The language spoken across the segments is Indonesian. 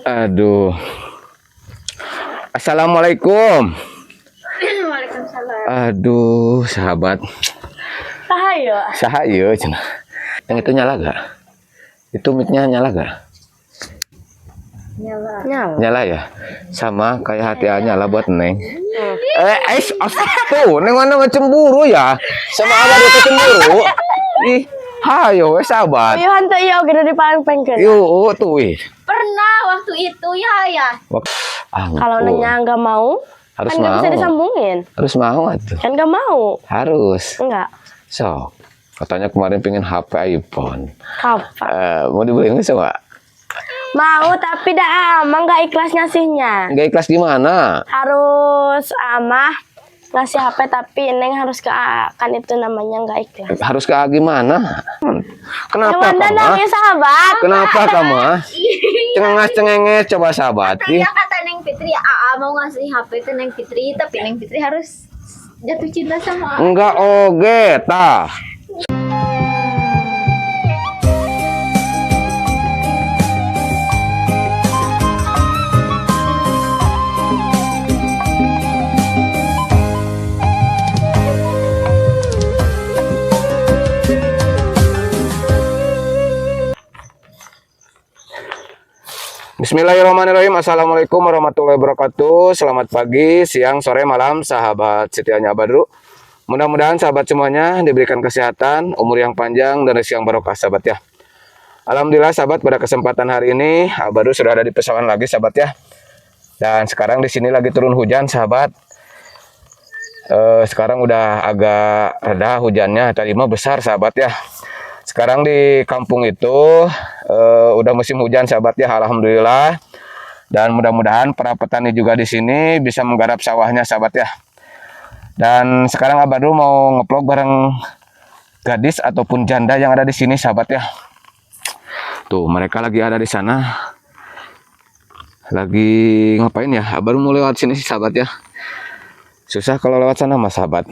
Aduh. Assalamualaikum. Waalaikumsalam. Aduh, sahabat. Sahayu cenah. Yang itu nyala gak? Itu mic-nya nyala gak? Nyala ya? Sama kayak hati nyala buat Neng. Tuh, Neng mana cemburu ya? Sama abah itu cemburu. Ih, hayo sahabat. Yo hantu iya oke dari pengken. Yo, tuh ih. Pernah waktu itu ya. Kalau Nengnya nggak mau, harus kan nggak mau. bisa disambungin. Harus mau atuh. Kan nggak mau. Harus. Enggak. So, katanya kemarin pengen HP iPhone. Kapan? Mau dibeliin nggak coba? Mau tapi dah amah nggak ikhlas ngasihnya. Nggak ikhlas gimana? Harus amah ngasih HP tapi Neng harus ke A, kan itu namanya nggak ikhlas. Harus ke A gimana? Kenapa Cuman kamu? nangis sahabat. Kenapa kamu? Cengenges coba sahabat. Katanya kata Neng Fitri, Aa mau ngasih HP ke Neng Fitri, tapi Neng Fitri harus jatuh cinta sama Aa. Enggak oge tah. Bismillahirrahmanirrahim. Assalamualaikum warahmatullahi wabarakatuh. Selamat pagi, siang, sore, malam, sahabat setianya Abadru. Mudah-mudahan sahabat semuanya diberikan kesehatan, umur yang panjang, dan rezeki yang barokah sahabat ya. Alhamdulillah sahabat, pada kesempatan hari ini Abadru sudah ada di pesawahan lagi sahabat ya. Dan sekarang di sini lagi turun hujan sahabat. Sekarang udah agak reda hujannya, tadi mah besar sahabat ya. Sekarang di kampung itu udah musim hujan sahabat ya, alhamdulillah. Dan mudah-mudahan para petani juga di sini bisa menggarap sawahnya sahabat ya. Dan sekarang Abadru mau ngeplog bareng gadis ataupun janda yang ada di sini sahabat ya. Tuh mereka lagi ada di sana. Lagi ngapain ya? Abadru mau lewat sini sih sahabat ya. Susah kalau lewat sana mas sahabat.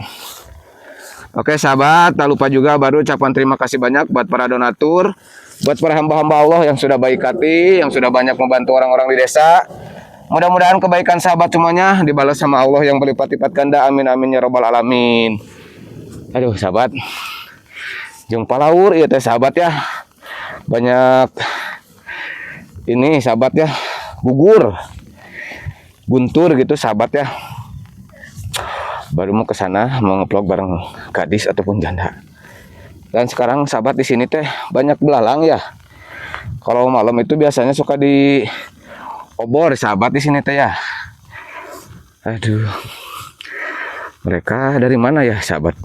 Oke sahabat, tak lupa juga baru ucapan terima kasih banyak buat para donatur, buat para hamba-hamba Allah yang sudah baik hati, yang sudah banyak membantu orang-orang di desa. Mudah-mudahan kebaikan sahabat semuanya dibalas sama Allah yang berlipat-lipat ganda. Amin amin ya robbal alamin. Aduh sahabat, jumpa laur ya teh sahabat ya. Banyak ini sahabat ya, gugur, guntur gitu sahabat ya. Baru mau ke sana mau ngeplog bareng gadis ataupun janda. Dan sekarang sahabat di sini teh banyak belalang ya. Kalau malam itu biasanya suka di obor sahabat di sini teh ya. Aduh. Mereka dari mana ya sahabat?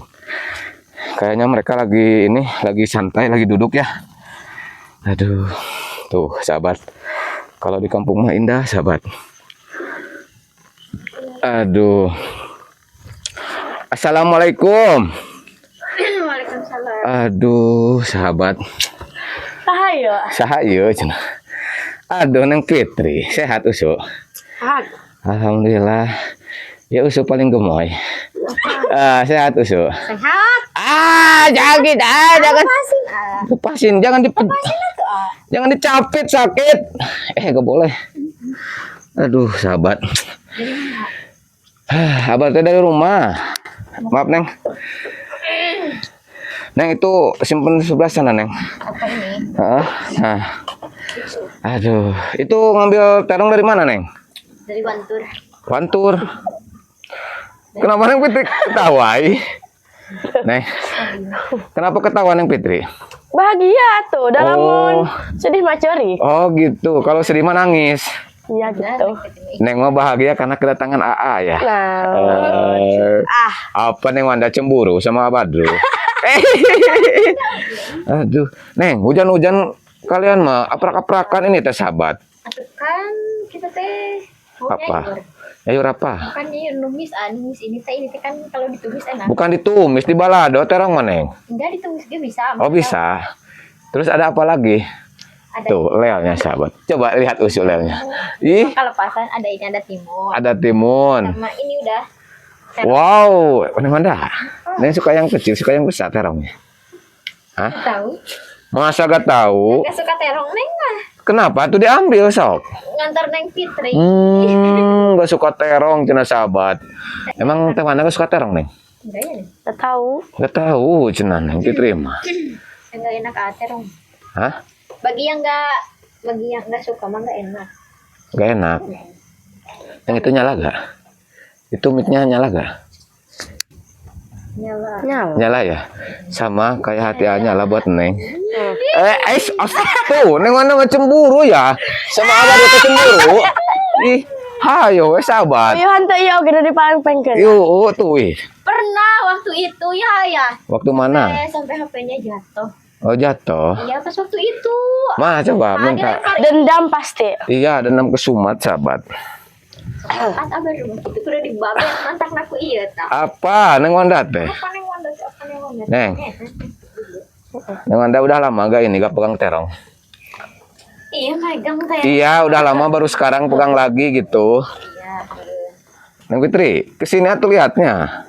Kayaknya mereka lagi ini, lagi santai, lagi duduk ya. Aduh. Tuh sahabat. Kalau di kampung mah indah sahabat. Aduh. Assalamualaikum. Waalaikumsalam. Aduh, sahabat. Sahayu cenah. Aduh, Neng Fitri, sehat usu? Sehat. Alhamdulillah. Ya usu paling gemoy. Sehat usu. Sehat. Jangan gitu, jangan. Lepasin, jangan jangan dicapit sakit. Gak boleh. Aduh, sahabat. Abah teh dari rumah. Maaf Neng. Neng itu simpen di sebelah sana Neng. Apa ini? Nah. Aduh, itu ngambil terong dari mana Neng? Dari Wantur. Wantur. Kenapa Neng Fitri ketawai? Neng. Kenapa ketawa Neng Fitri? Bahagia tuh, dalam sedih macuri. Oh gitu. Kalau sedih mah nangis. Iya gitu. Neng mah bahagia karena kedatangan AA ya. Nah. Apa Neng Wanda cemburu sama Abadru? Aduh, Neng, hujan-hujan kalian mah aprak-aprakan ini teh sahabat. Kan kita teh Apa? Nyayur apa? Bukannya numis ini teh kan kalau ditumis enak. Bukan ditumis, di balado terong mah Neng. Enggak ditumis juga bisa. Oh bisa. Terus ada apa lagi? Ada Tuh, lelnya sahabat. Coba lihat usul lelnya. Ih, kelepasan ada ini ada timun. ada timun. Sama ini udah. Wow, Neng Wanda. Neng suka yang kecil, suka yang besar terongnya. Hah? Tahu? Masa gak tahu? Gak suka terong Neng mah. Kenapa tuh diambil sok? Ngantar Neng Fitri. Gak suka terong cenah sahabat. Emang teh Wanda gak suka terong neng? Enggak ya? Gak tahu. Gak tahu cenah neng diterima. Enggak enak terong. Hah? Bagi yang enggak suka mah enggak enak. Gak enak. Yang itu nyala gak? Itu mic-nya nyala gak? Nyala. Nyala. Nyala ya? Sama kayak hati nyala buat neng. Tuh, neng Wanda gak cemburu ya? Sama abah itu cemburu. Ih, hayo sahabat. Ayo hantu iya oke di paling pengkel. Yuk, tuh wih. Pernah waktu itu ya. Waktu mana? Sampai HP-nya jatuh. Oh jatuh. Iya pas waktu itu. Mana coba minta. Dendam pasti. Iya, dendam kesumat sahabat. Abah rumah itu udah dibabet mantak aku iya tak. Apa neng Wanda teh? Apa Neng Wanda? Neng. Neng Wanda udah lama gak ini gak pegang terong? Iya megang teh. Iya, udah lama baru sekarang pegang lagi gitu. Iya. Neng Fitri, kesini atuh lihatnya.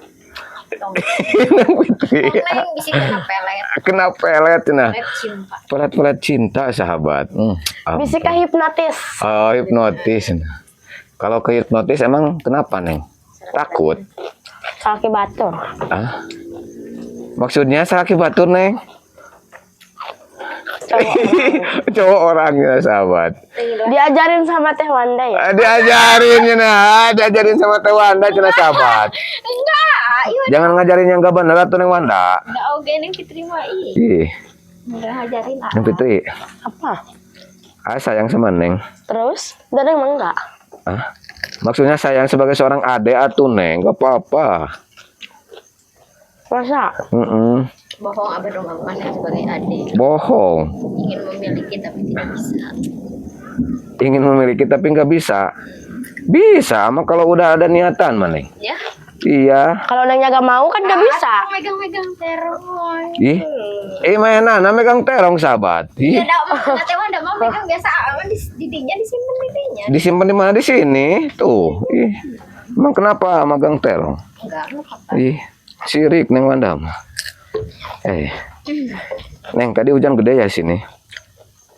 Neng Fitri. Neng bisa kena pelet. Kena pelet nah. Pelet cinta. Pelet-pelet cinta sahabat. Bisa ke hipnotis. Oh, hipnotis. Kalau ke hipnotis emang kenapa neng? Takut? Kaki batur. Ah? Maksudnya salaki batur neng? Cowok orangnya sahabat. Diajarin sama Teh Wanda ya. Diajarin diajarin sama Teh Wanda cenah sahabat. Enggak. Iya. Jangan ngajarin yang gak bener atuh neng Wanda. Enggak oke Neng Fitri mah Ih, enggak ngajarin neng Fitri, Apa? sayang sama neng. Terus? Dan emang enggak? Ah? Maksudnya sayang sebagai seorang adik atuh neng, gak apa-apa. Masa? bohong abah rumah mana sebagai adik. Bohong. Ingin memiliki tapi tidak bisa. Ingin memiliki tapi nggak bisa. Bisa, mah kalau udah ada niatan mah neng. Ya. Iya. Kalau nengnya gak mau kan gak bisa. Megang-megang terong. Ih, mainan, megang terong sahabat. Ih, Ya enggak mau megang biasa aman didinya disimpan didinya. disimpan di mana di sini? Tuh. Ih, emang kenapa megang terong? Enggak apa-apa. Ih, sirik neng Wanda mah. Neng tadi hujan gede ya sini.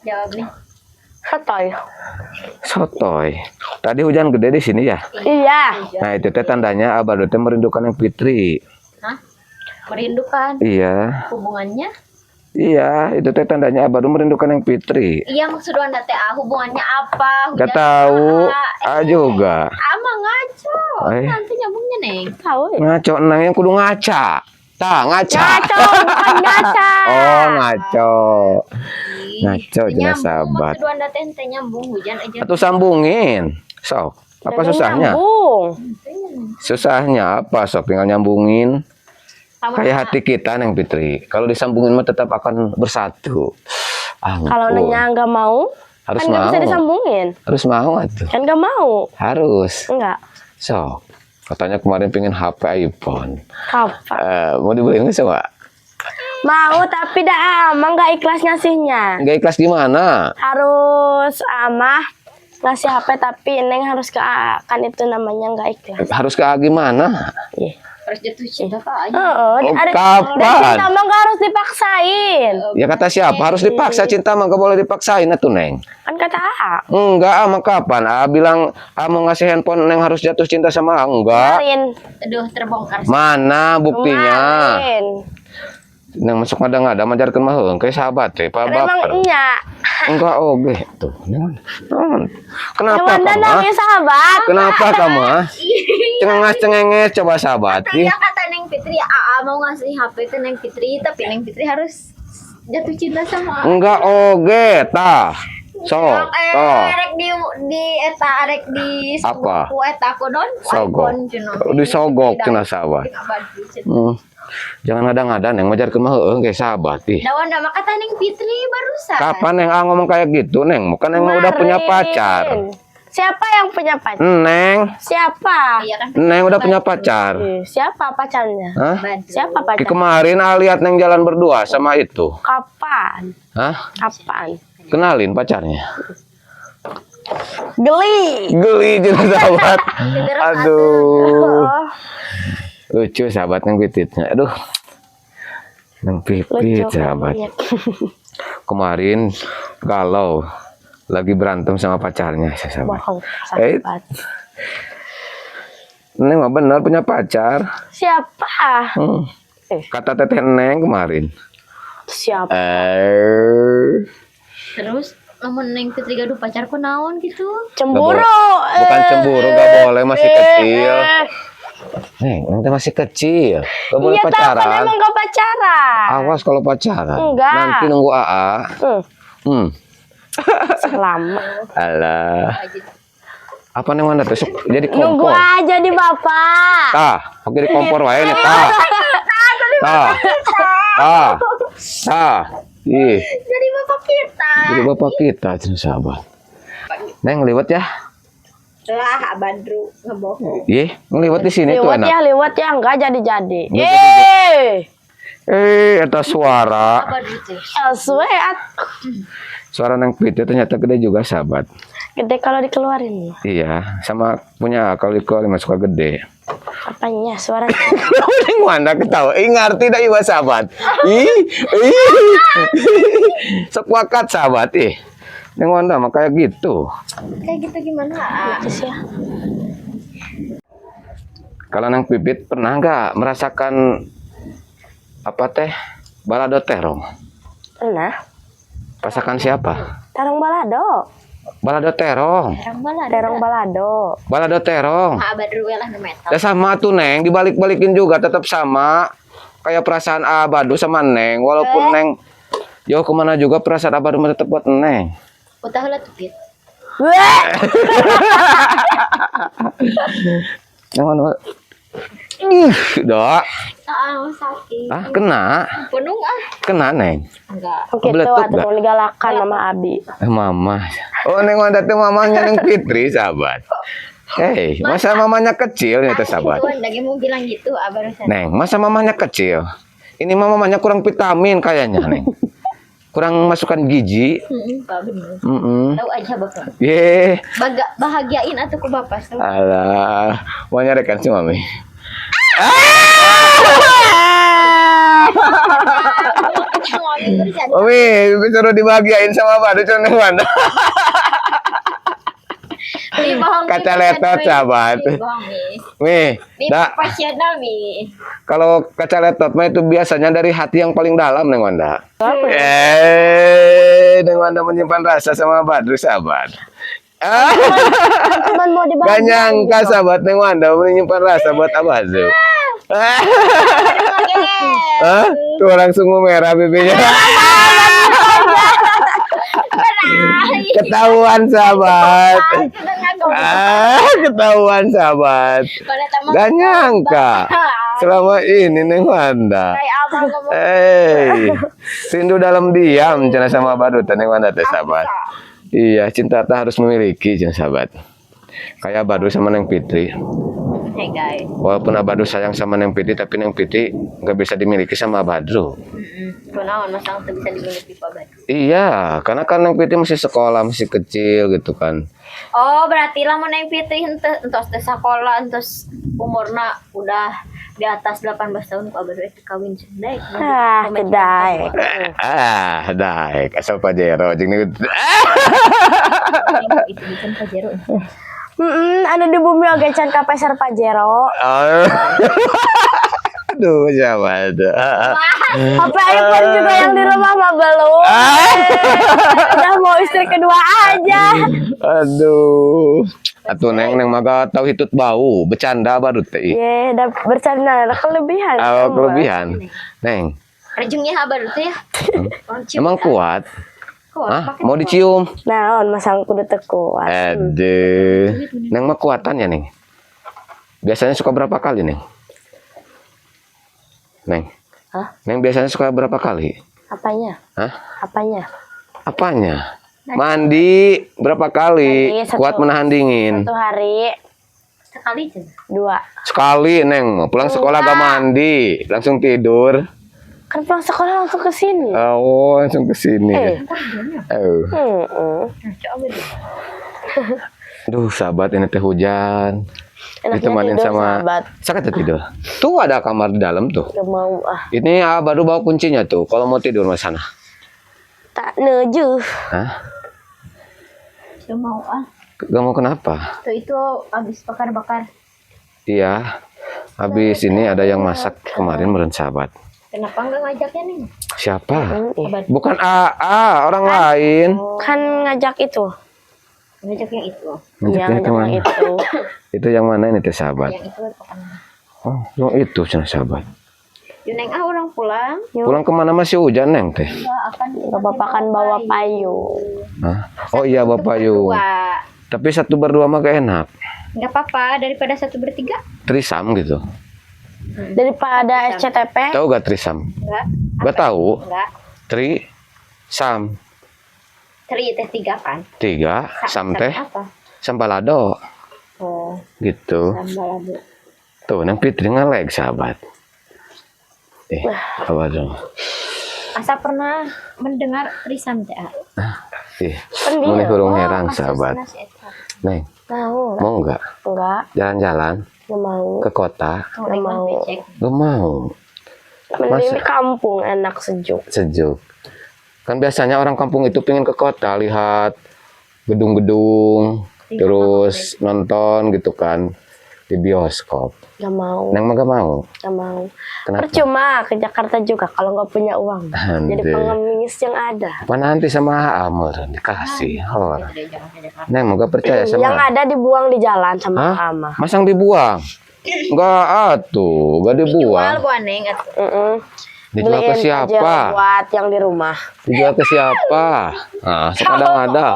Jawab nih. Sotoy. Sotoy. Tadi hujan gede di sini ya. Iya. Nah itu teh tandanya abah teh merindukan yang Fitri. Hah? Merindukan Iya. hubungannya? Iya, itu teh tandanya abah merindukan yang Fitri. Iya maksud Wanda teh hubungannya apa? Gak tahu. Juga. Ama ngaco. Nanti nyambungnya Neng. Tahu ya? Ngaco nang yang kudu ngaca. Tah, ngaca. Ngaco, bukan ngaca. Oh, ngaco. Ngaco cenah sahabat. Maksud Wanda teh nyambung hujan aja. Atau sambungin. Sok. Apa Dan susahnya? nyambung. Susahnya apa? Sok tinggal nyambungin. Sama Kayak hati kita Neng Fitri. Kalau disambungin mah tetap akan bersatu. Kalau nengnya nggak mau, harus kan nggak mau. bisa disambungin. Harus mau atuh. Kan nggak mau. Harus. Enggak. Sok. Katanya kemarin pengen HP iPhone. Kapan? Mau dibeliin nggak coba? Mau tapi dah amang nggak ikhlas ngasihnya. Nggak ikhlas gimana? Harus amah ngasih HP tapi neng harus ke A. Kan itu namanya nggak ikhlas. Harus ke A gimana? Iya. harus jatuh cinta Kak aja. Oh, Dan kapan? cinta mah nggak harus dipaksain. Ya kata siapa? Harus dipaksa cinta mah nggak boleh dipaksain atuh Neng. Kan kata A. Enggak, ama kapan? Bilang mau ngasih handphone Neng harus jatuh cinta sama enggak. Kemarin. Aduh terbongkar. Mana buktinya? Kemarin. Neng masuk ngada-ngada majarkeun mah heung kayak sahabat teh, Pak Kan emang baper. enyak. Enggak oge tuh. Kenapa Wanda kamu? namanya sahabat. Kenapa kamu? Cengenges coba sahabat. Ya kata Neng Fitri, Aa mau ngasih HP ke Neng Fitri, tapi Neng Fitri harus jatuh cinta sama Aa. Enggak oge tah. Sok, Rek di eta rek di apa? ku eta kunon Sogok. Disogok cenah sahabat. Jangan ngada-ngada Neng majarkeun mah heung kayak sahabat ih. Dawan mah kata Neng Fitri barusan. Kapan Neng ngomong kayak gitu Neng? Bukan Neng udah punya pacar. Siapa yang punya pacar? Neng, Siapa? Iya kan? Neng udah punya pacar. Siapa pacarnya? Hah? Siapa Ki pacar? kemarin lihat Neng jalan berdua sama itu. Kapan? Hah? Kapan? Kenalin pacarnya. Geli. Geli juga sahabat. Aduh. Oh, Lucu sahabat Neng Pipitnya. Aduh. Neng Pipit lucu. sahabat. Iya. Kemarin galau. lagi berantem sama pacarnya sahabat. Bohong. Eh. Sahabat. Neng mah benar punya pacar. Siapa? Kata teteh Neng kemarin. Siapa? Terus lamun Neng Fitri gaduh pacar naon gitu. Cemburu. Bukan cemburu, gak boleh, masih kecil. Neng teh masih kecil, gak boleh Iya tahu kan pacaran. emang gak pacaran. Awas kalau pacaran. Enggak. Nanti nunggu AA. Selama. Alah. Apa nih mana tuh? Jadi Nunggu kompor. aja di bapak. Tah, oke di kompor wae nih tah. Tah. Ih, Jadi bapak kita. jadi bapak kita cenah sahabat. Neng liwat ya. Lah Badru ngebohong. Ih, ngeliwat di sini tuh enak. Liwat ya enggak jadi-jadi. Nggak eta suara. Badru teh. Sweat. Suara Neng Piti ternyata gede juga sahabat. Gede kalau dikeluarin. Iya, sama punya kalau masuk gede. Apanya suara? Neng Wanda ketawa, ngerti dah iwa sahabat. Sok wakat sahabat Neng Wanda mah kayak gitu. Kayak gitu gimana? Terus ya. Kalau Neng Pipit pernah nggak merasakan apa teh balado terong? Pernah. Rasakan siapa? Tarung balado. Balado terong. Terong balado. Balado terong. Badru lah nu metal. Ya sama tuh Neng, dibalik-balikin juga tetap sama. Kayak perasaan Abadu sama Neng, walaupun Neng jauh kemana juga perasaan Abadu tetap buat Neng. Utah heula tuh Pit. Weh. Yang mana? Dok. Sakit. Kena. Punung Kena Neng. Enggak. Gitu Meletup atuh nggak? digalakan Mama Abi. Mama. Oh Neng Wanda teh mamanya Neng Fitri sahabat. Hei, masa mamanya kecil nih teh sahabat. Tuan lagi mau bilang gitu barusan. Neng, masa mamanya kecil? Ini mamanya kurang vitamin kayaknya Neng. Kurang masukan gizi. Pak bener. Mm-mm. Tahu aja Bapak. Ye, Bahagiain atuh ku Bapak. alah, mau nyarekan si mami. Mami, disuruh dibahagiain sama Badu Neng Wanda. Kaca letot sahabat. Mi, dak. Profesional Mi. Kalau kaca letot mah itu biasanya dari hati yang paling dalam Neng Wanda. Neng Wanda menyimpan rasa sama Badru sahabat. Cuman mau Gak dibahagiain. nyangka sahabat Neng Wanda menyimpan rasa buat Abadu. Tuh langsung merah pipinya. Ketahuan sahabat. Ketahuan sahabat. Gak nyangka. Selama ini Neng Wanda. Rindu dalam diam cina sama Badut Neng Wanda teh sahabat. Iya, cinta tak harus memiliki cina sahabat. Kayak Badut sama Neng Fitri. Hey guys. Walaupun Abadu sayang sama Neng Piti, tapi Neng Piti nggak bisa dimiliki sama Badru. Kunaon masang tuh bisa dimiliki Pak Badru. Iya, karena kan Neng Piti masih sekolah, masih kecil gitu kan. Oh, berarti lah mau Neng Fitri entos teh sekolah, entos umurna udah di atas 18 tahun Pak Badru itu kawin cendai. Kedai. Daek asal Pajero jeung niku. Itu bikin Pajero. Ada di bumi oge can ka peser Pajero. Aduh, siapa ada. HP iPhone juga yang di rumah mah belum. Udah mau istri kedua aja. Aduh. Atuh Neng maga tahu hitut bau, bercanda baru teh. Ye, udah bercanda ada kelebihan. Kelebihan. Neng, Rejungnya habar tuh ya. emang kuat? Kuat. Mau dicium? Naon masang kudu teu kuat. Aduh. Neng mah kuatan ya, Neng. Biasanya suka berapa kali, Neng? Neng. Hah? Neng biasanya suka berapa kali? Apanya? Hah? Apanya? Apanya? Mandi berapa kali? Mandi, Kuat menahan dingin. Satu hari Sekali aja. 2. Sekali, Neng. Pulang sekolah gak mandi, langsung tidur. Kan pulang sekolah langsung ke sini. Oh, langsung ke sini. Oh. Coba deh. Duh, sahabat ini teh hujan. Enaknya Ditemanin tidur, sama sahabat. sakit tidur. Tuh ada kamar di dalam tuh. Gak mau Ini baru bawa kuncinya tuh. Kalau mau tidur mas sana. tak nuju. Hah? Tuh mau Gak mau kenapa? Tuh itu abis bakar-bakar. Iya. Habis ini ada yang masak kemarin meren sahabat. Kenapa enggak ngajaknya nih? Siapa? Abad. Bukan AA, orang lain. Kan ngajak itu. Ngajak yang itu. Iya, Ngajaknya ngajak yang kemana? itu. Itu yang mana ini teh sahabat? Yang itu bukan. Oh, yang itu cenah sahabat. Yuneng orang pulang. Pulang kemana masih hujan neng teh? Enggak akan. Gak bapak kan bawa payung. Hah? Oh iya bapak yuk. Dua. Tapi satu berdua mah gak enak. Enggak apa-apa daripada satu bertiga. Trisam gitu. Daripada SCTP. Tahu gak trisam? Enggak. Gak tahu. Enggak. Trisam. Tri teh tiga kan. 3 sam teh Apa? sambalado Oh, gitu. sambalado. Tuh nang Fitri ngelag sahabat. Apa dong? Asa pernah mendengar trisam teh? Ih, mau hurung herang sahabat. Neng, Mau. mau nggak Enggak. jalan-jalan Gak mau. ke kota? Gak mau. Gak mau. Mending di kampung enak sejuk. Sejuk. Kan biasanya orang kampung itu pengen ke kota lihat gedung-gedung, terus nonton gitu kan di bioskop. Gak mau. Neng mah gak mau. Gak mau. Kenapa? Percuma ke Jakarta juga kalau nggak punya uang. Jadi Ande. pengemis yang ada. Apa nanti sama Amor dikasih orang. Neng mau gak percaya sama Yang ada dibuang di jalan sama Hah? Ama. Masang dibuang? Enggak atuh, enggak dibuang. Jual gua neng atuh. Dijual ke Beliin aja siapa? buat yang di rumah. Dijual ke siapa? Nah, sekarang ada.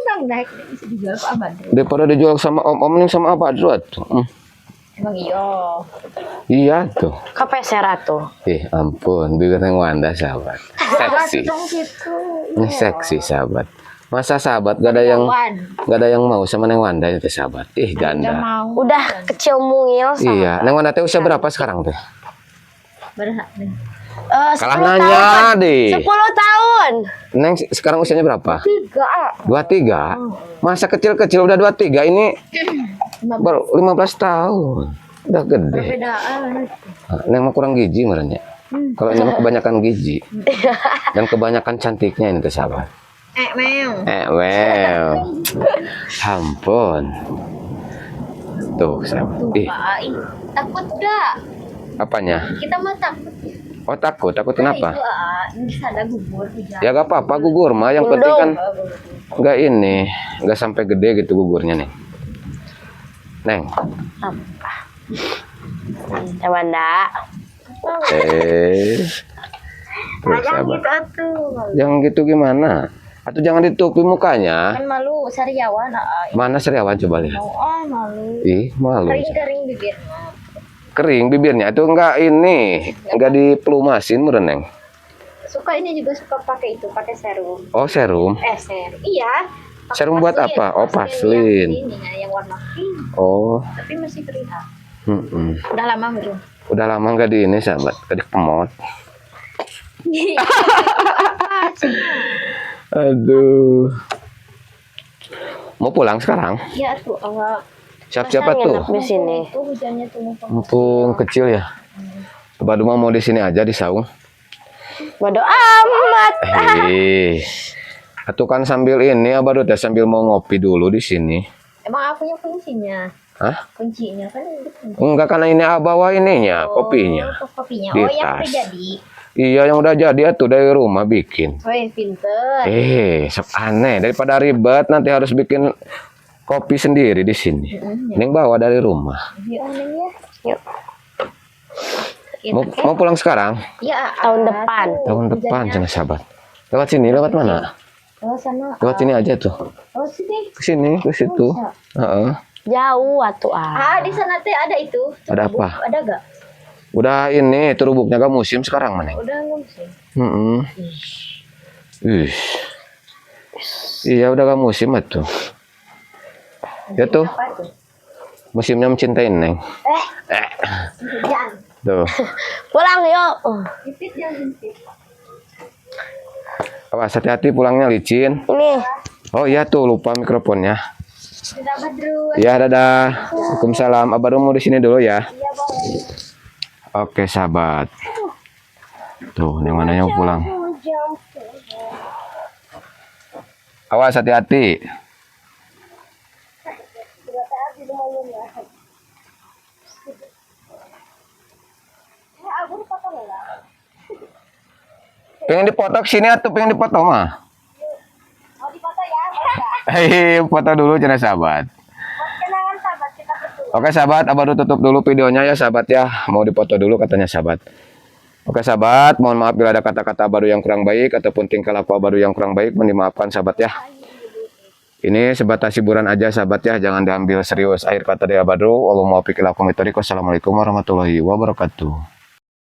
Tong naik bisa dijual ke abad. Daripada dijual sama om-om nih sama apa tuh? Emang iyo. Iya tuh. Kepesera tuh. Ampun, bibir Neng Wanda sahabat. Seksi. Dong gitu. Ini seksi sahabat. Masa sahabat gak ada yang mau sama Neng Wanda itu sahabat. Ganda. Mau. Udah kecil mungil sama. Iya, Neng Wanda teh usia berapa sekarang teh? Berhak nih. Kalah 10 nanya tahun. deh. 10 tahun. Neng sekarang usianya berapa? 3. 23. Masa kecil-kecil udah 23 ini baru 15 tahun. Udah gede. Perbedaan. Neng mah kurang gizi merenya. Kalau ini mah kebanyakan gizi. Dan kebanyakan cantiknya ini tuh sahabat. Meong. Well. Ampun. Tuh sahabat. Takut gak? Apanya? Kita mah takut. Oh takut kenapa? Itu bisa ada gugur hujan. Ya gak apa-apa gugur mah. Yang penting kan nggak ini, nggak sampai gede gitu gugurnya nih. Neng. Wanda. Terus Jangan sahabat. gitu atuh. Jangan gitu gimana? Atau jangan ditutupi mukanya. Kan malu sariawan. Mana seriawan coba lihat. Malu. Ih, malu. Kering-kering bibirnya. Kering bibirnya itu enggak ini, enggak dipelumasin mereneng. Suka ini juga suka pakai itu, pakai serum. Oh, serum. Serum. Iya. Pakai Serum buat vaselin. apa? Oh, vaselin. Yang warna pink, Oh. tapi masih terlihat. Mm-mm. Udah lama belum? Udah lama enggak di ini, sahabat. Enggak dikemot. Aduh. Mau pulang sekarang? Ya tuh, Siapa tuh? Nginep di sini. Tuh hujannya tuh numpang. Mumpung kecil ya. Coba rumah mau di sini aja di saung. Bodo amat. Atuh kan sambil ini abah teh sambil mau ngopi dulu di sini. Emang aku punya kuncinya? Hah? Kuncinya kan itu kunci. Enggak karena ini bawa ininya, kopinya. Kopinya. Di Oh, yang tas. udah jadi. Iya yang udah jadi atuh dari rumah bikin. Wih, pinter. Sok aneh daripada ribet nanti harus bikin kopi sendiri di sini. Neng bawa dari rumah. Iya, Neng ya. Yuk. Mau pulang sekarang? Ya, Tahun depan. Tahun depan cenah sahabat. Lewat sini, lewat mana? Lewat sana. Lewat sini aja tuh. Lewat sini. Ke sini, ke situ. Heeh. Jauh atuh Di sana teh ada itu. Ada apa? Ada gak? Udah ini terubuknya gak musim sekarang mana? Udah nggak sih? Ih. Iya udah gak musim atuh. Ya tuh. Apa tuh? Musimnya mencintai Neng. Jangan. Tuh. Pulang yuk. Hipit jangan hipit. Awas hati-hati pulangnya licin. Ini. Oh iya tuh lupa mikrofonnya. Sudah Badru. Ya dadah. Waalaikumsalam. Abah mau di sini dulu ya. Iya boleh. Oke sahabat. Tuh yang mana yang pulang. Awas hati-hati. Pengen dipoto sini atau pengen dipoto mah? Mau dipoto ya, Hei, foto dulu cina sahabat. kenangan sahabat kita berdua. Oke sahabat, baru tutup dulu videonya ya sahabat ya. Mau dipoto dulu katanya sahabat. Oke sahabat, mohon maaf bila ada kata-kata baru yang kurang baik ataupun tingkah laku baru yang kurang baik, mohon dimaafkan sahabat ya. Ini sebatas hiburan aja sahabat ya, jangan diambil serius. Akhir kata dia Badru, Assalamualaikum warahmatullahi wabarakatuh.